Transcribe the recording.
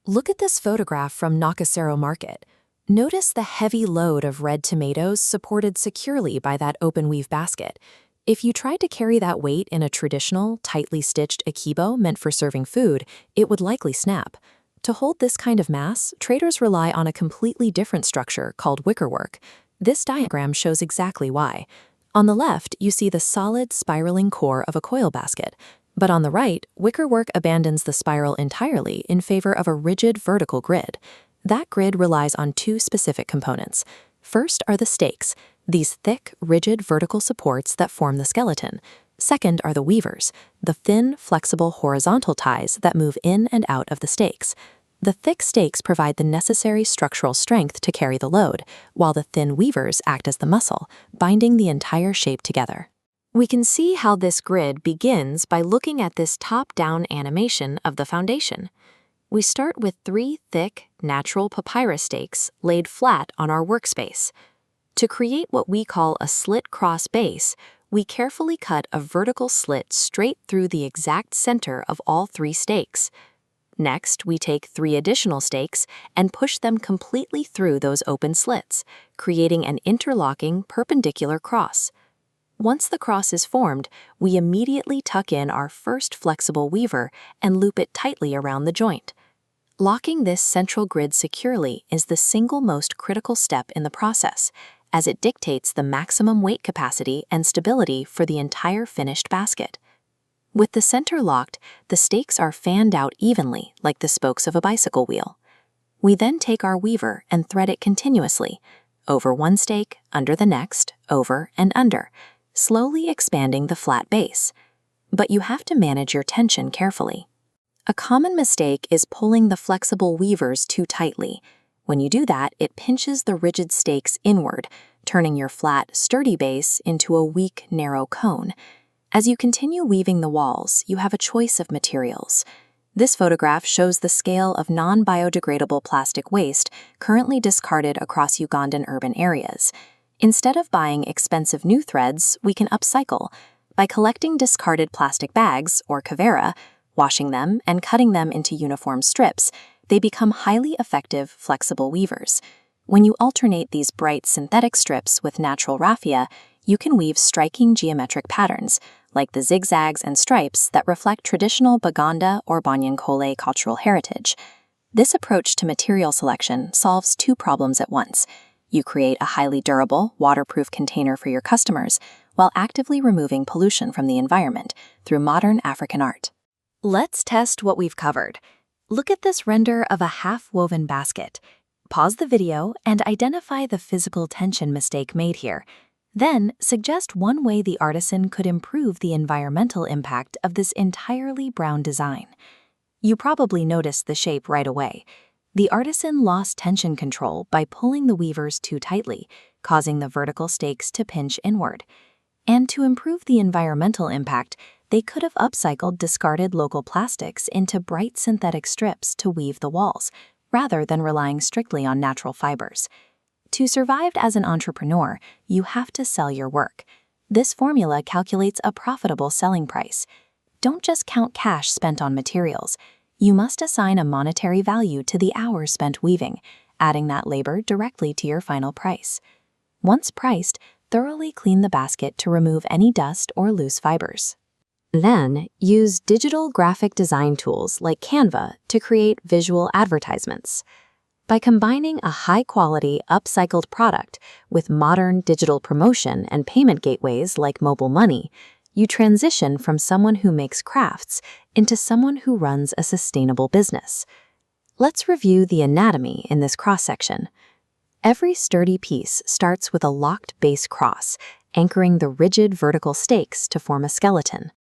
Look at this photograph from Nakasero Market. Notice the heavy load of red tomatoes supported securely by that open weave basket. If you tried to carry that weight in a traditional, tightly stitched akibo meant for serving food, it would likely snap. To hold this kind of mass, traders rely on a completely different structure called wickerwork. This diagram shows exactly why. On the left, you see the solid, spiraling core of a coil basket. But on the right, wickerwork abandons the spiral entirely in favor of a rigid vertical grid. That grid relies on two specific components. First are the stakes, these thick, rigid vertical supports that form the skeleton. Second are the weavers, the thin, flexible horizontal ties that move in and out of the stakes. The thick stakes provide the necessary structural strength to carry the load, while the thin weavers act as the muscle, binding the entire shape together. We can see how this grid begins by looking at this top-down animation of the foundation. We start with 3 thick, natural papyrus stakes laid flat on our workspace. To create what we call a slit-cross base, we carefully cut a vertical slit straight through the exact center of all 3 stakes. Next, we take 3 additional stakes and push them completely through those open slits, creating an interlocking perpendicular cross. Once the cross is formed, we immediately tuck in our first flexible weaver and loop it tightly around the joint. Locking this central grid securely is the single most critical step in the process, as it dictates the maximum weight capacity and stability for the entire finished basket. With the center locked, the stakes are fanned out evenly like the spokes of a bicycle wheel. We then take our weaver and thread it continuously, over one stake, under the next, over and under, slowly expanding the flat base. But you have to manage your tension carefully. A common mistake is pulling the flexible weavers too tightly. When you do that, it pinches the rigid stakes inward, turning your flat, sturdy base into a weak, narrow cone. As you continue weaving the walls, you have a choice of materials. This photograph shows the scale of non-biodegradable plastic waste currently discarded across Ugandan urban areas. Instead of buying expensive new threads, we can upcycle. By collecting discarded plastic bags, or kavera, washing them and cutting them into uniform strips, they become highly effective, flexible weavers. When you alternate these bright synthetic strips with natural raffia, you can weave striking geometric patterns, like the zigzags and stripes that reflect traditional Baganda or Banyankole cultural heritage. This approach to material selection solves 2 problems at once. You create a highly durable, waterproof container for your customers, while actively removing pollution from the environment through modern African art. Let's test what we've covered. Look at this render of a half-woven basket. Pause the video and identify the physical tension mistake made here. Then, suggest one way the artisan could improve the environmental impact of this entirely brown design. You probably noticed the shape right away. The artisan lost tension control by pulling the weavers too tightly, causing the vertical stakes to pinch inward. And to improve the environmental impact, they could have upcycled discarded local plastics into bright synthetic strips to weave the walls, rather than relying strictly on natural fibers. To survive as an entrepreneur, you have to sell your work. This formula calculates a profitable selling price. Don't just count cash spent on materials. You must assign a monetary value to the hours spent weaving, adding that labor directly to your final price. Once priced, thoroughly clean the basket to remove any dust or loose fibers. Then, use digital graphic design tools like Canva to create visual advertisements. By combining a high-quality, upcycled product with modern digital promotion and payment gateways like mobile money, you transition from someone who makes crafts into someone who runs a sustainable business. Let's review the anatomy in this cross-section. Every sturdy piece starts with a locked base cross, anchoring the rigid vertical stakes to form a skeleton.